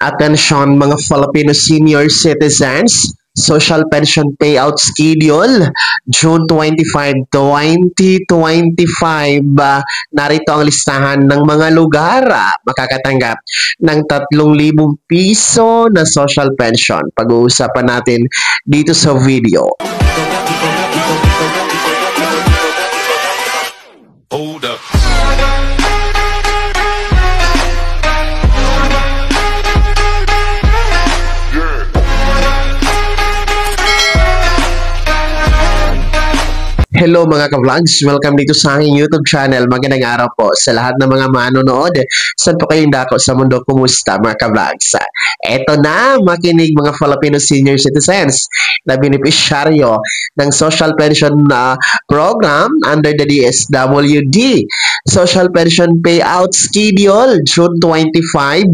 Attention mga Filipino senior citizens, social pension payout schedule, June 25, 2025. Narito ang listahan ng mga lugar makakatanggap ng 3,000 piso na social pension. Pag-uusapan natin dito sa video. Hold up. Hello mga ka-vlogs! Welcome dito sa aking YouTube channel. Magandang araw po sa lahat ng mga manonood. Saan po kayong dako sa mundo? Kumusta mga ka-vlogs? Eto na, makinig mga Filipino senior citizens na benepisyaryo ng social pension program under the DSWD. Social pension payout schedule, June 25.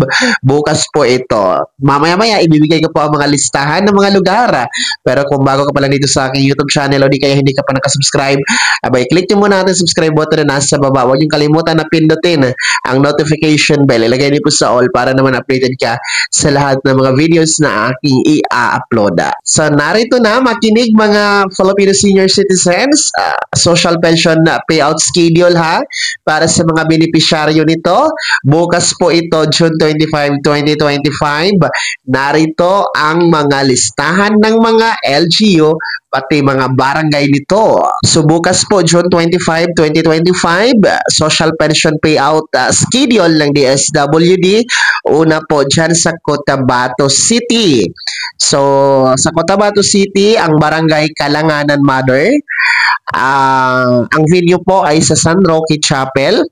Bukas po ito. Mamaya-maya, ibibigay ko po ang mga listahan ng mga lugar. Pero kung bago ka pa lang dito sa aking YouTube channel o di kaya hindi ka pa nakasubscribe, abay, click nyo muna ang subscribe button na nasa baba. Huwag nyo kalimutan na pindutin ang notification bell. Ilagay niyo po sa all para naman updated ka sa lahat ng mga videos na aking i-upload. So, narito na, makinig mga Filipino senior citizens, social pension payout schedule para sa mga benepisyaryo nito. Bukas po ito, June 25, 2025. Narito ang mga listahan ng mga LGU pati mga barangay nito. So bukas po, June 25, 2025, social pension payout schedule ng DSWD. Una po dyan sa Cotabato City. So sa Cotabato City, ang barangay Kalanganan Mother. Ang venue po ay sa San Roque Chapel.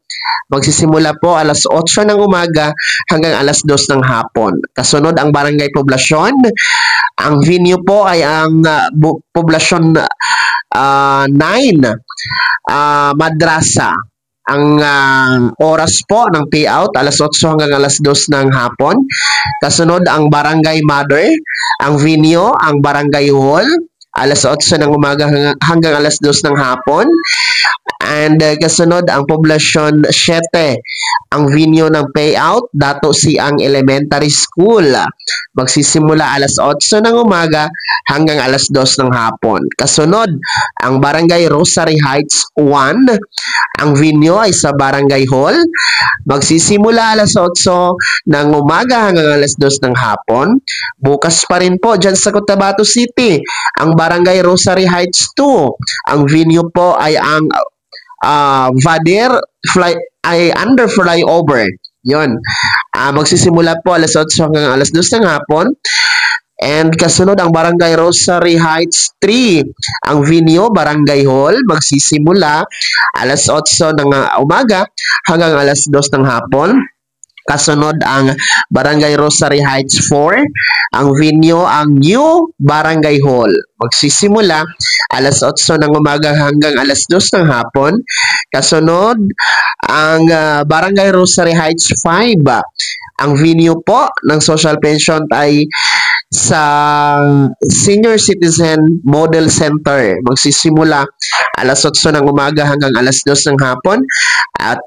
Magsisimula po alas 8 ng umaga hanggang alas 2 ng hapon. Kasunod ang Barangay Poblasyon. Ang venue po ay ang Poblasyon 9, Madrasa. Ang oras po ng payout, alas 8 hanggang alas 2 ng hapon. Kasunod ang Barangay Mother. Ang venue, ang Barangay Hall. Alas 8 ng umaga hanggang alas 2 ng hapon. And kasunod ang Poblasyon 7. Ang venue ng payout, Dato Siang Elementary School. Magsisimula alas 8 ng umaga hanggang alas 2 ng hapon. Kasunod ang Barangay Rosary Heights 1. Ang venue ay sa Barangay Hall. Magsisimula alas 8 ng umaga hanggang alas 2 ng hapon. Bukas pa rin po dyan sa Cotabato City, ang Barangay Rosary Heights 2. Ang venue po ay ang Vader under flyover. Yun. Magsisimula po alas 8 hanggang alas 2 ng hapon. And kasunod ang Barangay Rosary Heights 3. Ang venue, Barangay Hall, magsisimula alas 8 ng umaga hanggang alas 2 ng hapon. Kasunod ang Barangay Rosary Heights 4. Ang venue, ang New Barangay Hall. Magsisimula alas 8 ng umaga hanggang alas 2 ng hapon. Kasunod ang Barangay Rosary Heights 5. Ang venue po ng social pension ay sa Senior Citizen Model Center. Magsisimula alas 8 ng umaga hanggang alas 2 ng hapon. At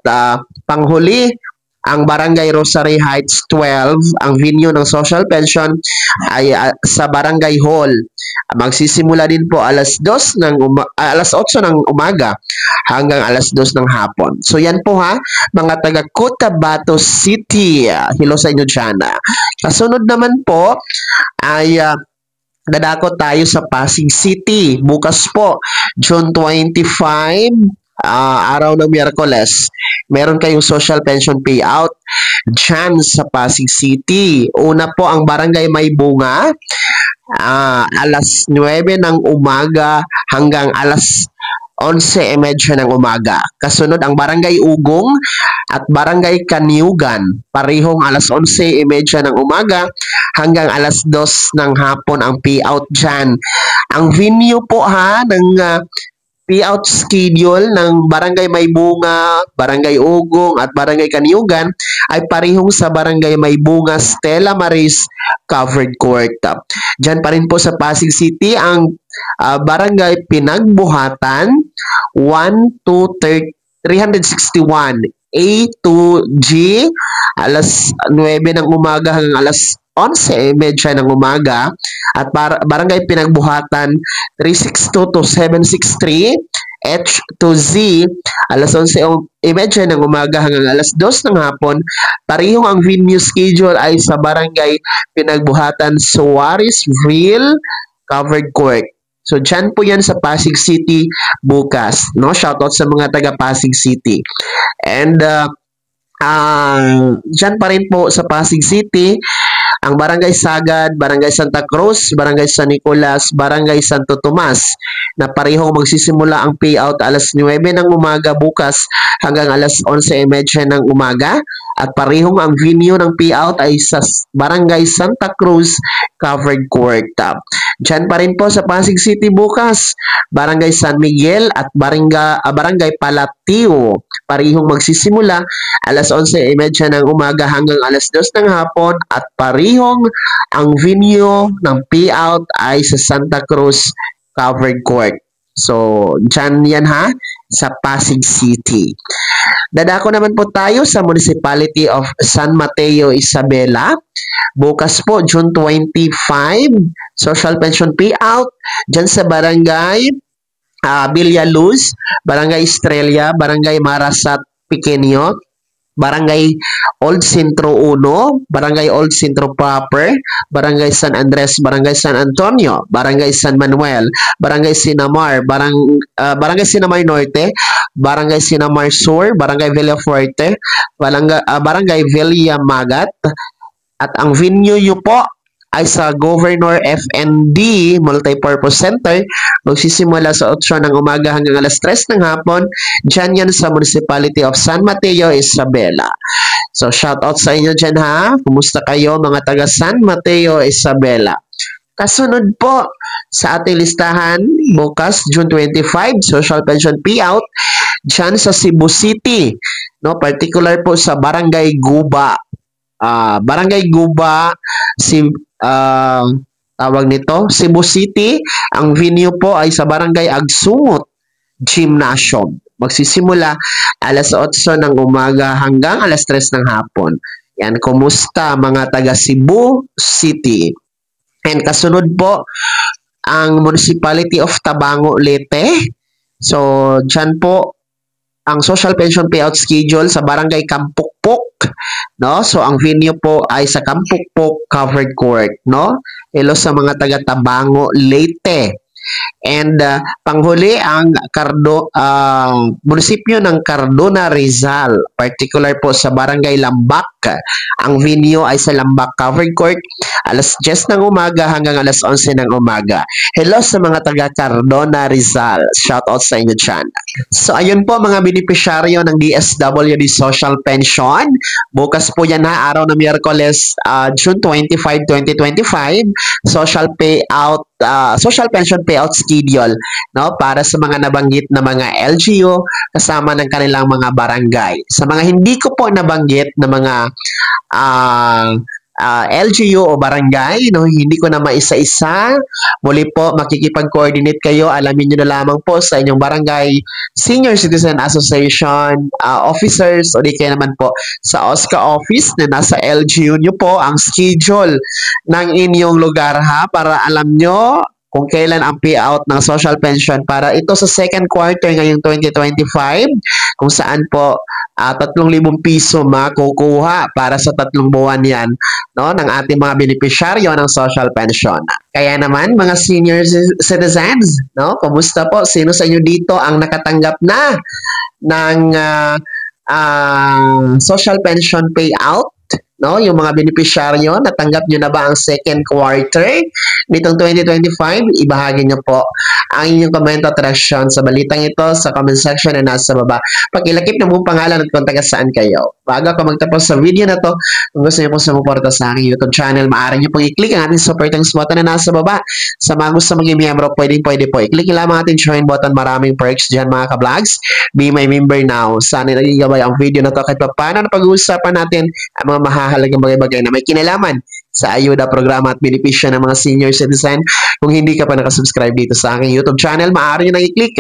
panghuli, ang Barangay Rosary Heights 12, ang venue ng social pension ay sa Barangay Hall. Magsisimula din po alas 8 ng umaga hanggang alas 2 ng hapon. So yan po mga taga Cotabato City. Hello sa inyo dyan. Kasunod naman po ay dadako tayo sa Pasig City. Bukas po, June 25, araw ng Miyerkules, meron kayong social pension payout dyan sa Pasig City. Una po ang Barangay May Bunga, alas 9 ng umaga hanggang alas 11:30 ng umaga. Kasunod ang Barangay Ugong at Barangay Kaniugan, parehong alas 11:30 ng umaga hanggang alas 2 ng hapon ang payout dyan. Ang venue po ng payout schedule ng Barangay May Bunga, Barangay Ugong at Barangay Kaniugan ay parehong sa Barangay May Bunga, Stella Maris Covered Court. Diyan pa rin po sa Pasig City ang Barangay Pinagbuhatan 1 to 361 A to G, alas 9 ng umaga hanggang alas 11:30 ng umaga. At Barangay Pinagbuhatan, 362 to 763. H to Z, alas 11:30 ng umaga hanggang alas 2 ng hapon. Parihong ang venue schedule ay sa Barangay Pinagbuhatan, Suarezville, Covered Court. So, dyan po yan sa Pasig City bukas. No? Shoutout sa mga taga Pasig City. And, dyan pa rin po sa Pasig City, ang Barangay Sagad, Barangay Santa Cruz, Barangay San Nicolas, Barangay Santo Tomas na parehong magsisimula ang payout alas 9 ng umaga bukas hanggang alas 11:30 ng umaga at parehong ang venue ng payout ay sa Barangay Santa Cruz, Covered Court. Diyan pa rin po sa Pasig City bukas, Barangay San Miguel at Barangay Palatio. Parehong magsisimula alas 11:30 ng umaga hanggang alas 2 ng hapon at parehong ang venue ng payout ay sa Santa Cruz, Covered Court. So, dyan yan ha, sa Pasig City. Dadako naman po tayo sa Municipality of San Mateo, Isabela. Bukas po, June 25, social pension payout dyan sa Barangay Villaluz, Barangay Estrella, Barangay Marasat Pequeño, Barangay Old Centro 1, Barangay Old Centro Proper, Barangay San Andres, Barangay San Antonio, Barangay San Manuel, Barangay Sinamar, Barangay Sinamar Norte, Barangay Sinamar Sur, Barangay Villafuerte, Barangay Villa Magat, at ang venue nyo po ay sa Governor FND Multipurpose Center. Magsisimula sa 8 ng umaga hanggang alas 3 ng hapon. Diyan yan sa Municipality of San Mateo, Isabela. So, shout out sa inyo dyan ha. Kumusta kayo mga taga San Mateo, Isabela? Kasunod po sa ating listahan, bukas, June 25, social pension payout dyan sa Cebu City. No, particular po sa Barangay Guba. Barangay Guba, tawag nito, Cebu City. Ang venue po ay sa Barangay Agsungot Gymnasium. Magsisimula alas 8 ng umaga hanggang alas 3 ng hapon. Yan, kumusta mga taga Cebu City? And kasunod po, ang Municipality of Tabango, Leyte. So, dyan po, ang social pension payout schedule sa Barangay Kampukpok, no? So ang venue po ay sa Kampukpok Covered Court, no? Hello sa mga taga Tabango, Leyte. And panghuli ang munisipyo ng Cardona, Rizal, particular po sa Barangay Lambak. Ang venue ay sa Lambak Covered Court, alas 10 ng umaga hanggang alas 11 ng umaga. Hello sa mga taga Cardona, Rizal. Shout out sa inyo dyan. So ayun po mga benepisyaryo ng DSWD Social Pension. Bukas po yan ha, araw na Miyerkules, June 25, 2025. Social pension payout schedule, no, para sa mga nabanggit na mga LGU kasama ng kanilang mga barangay. Sa mga hindi ko po nabanggit na mga LGU o barangay, no, hindi ko na maisa-isa. Muli po, makikipag-coordinate kayo. Alamin nyo na lamang po sa inyong barangay Senior Citizen Association officers o di kaya naman po sa OSCA office na nasa LGU nyo po ang schedule ng inyong lugar ha, para alam nyo kung kailan ang payout ng social pension para ito sa second quarter ngayong 2025, kung saan po 3,000 piso makukuha para sa 3 buwan yan, no, ng ating mga benepisyaryo ng social pension. Kaya naman mga senior citizens, no, kumusta po? Sino sa inyo dito ang nakatanggap na ng social pension payout? No, yung mga benepisyaryo, natanggap nyo na ba ang second quarter nitong 2025? Ibahagi nyo po ang inyong comment at reaction sa balitang ito sa comment section na nasa baba. Pag-ilakip na mong pangalan at kung taga saan kayo. Bago ako magtapos sa video na to, kung gusto nyo pong sumuporta sa aking YouTube channel, maaari nyo pong i-click ang ating super thanks button na nasa baba. Sa mga gusto maging miyembro, pwede po. I-click lamang ating join button. Maraming perks dyan mga ka-vlogs. Be my member now. Sana nagigabay ang video na to kahit pa paano na pag-uusapan natin ang mga mahalagang bagay-bagay na may kinalaman sa ayuda programa at benepisyo ng mga senior citizen. Kung hindi ka pa nakasubscribe dito sa aking YouTube channel, maaari nyo nang i-click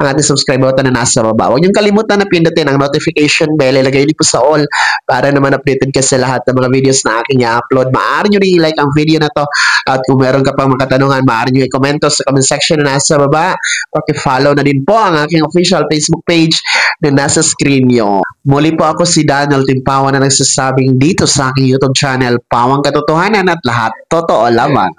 ang ating subscribe button na nasa baba. Huwag niyong kalimutan na pindutin ang notification bell, ilagay niyo po sa all para naman updated ka sa lahat ng mga videos na aking i-upload. Maaari nyo rin i-like ang video na to at kung meron ka pang mga katanungan, maaari nyo i-komento sa comment section na nasa baba. Paki-follow na din po ang aking official Facebook page na nasa screen nyo. Muli po ako si Daniel Timpawan na nagsasabing dito sa aking YouTube channel, Pawang Katotohanan at lahat totoo lamang.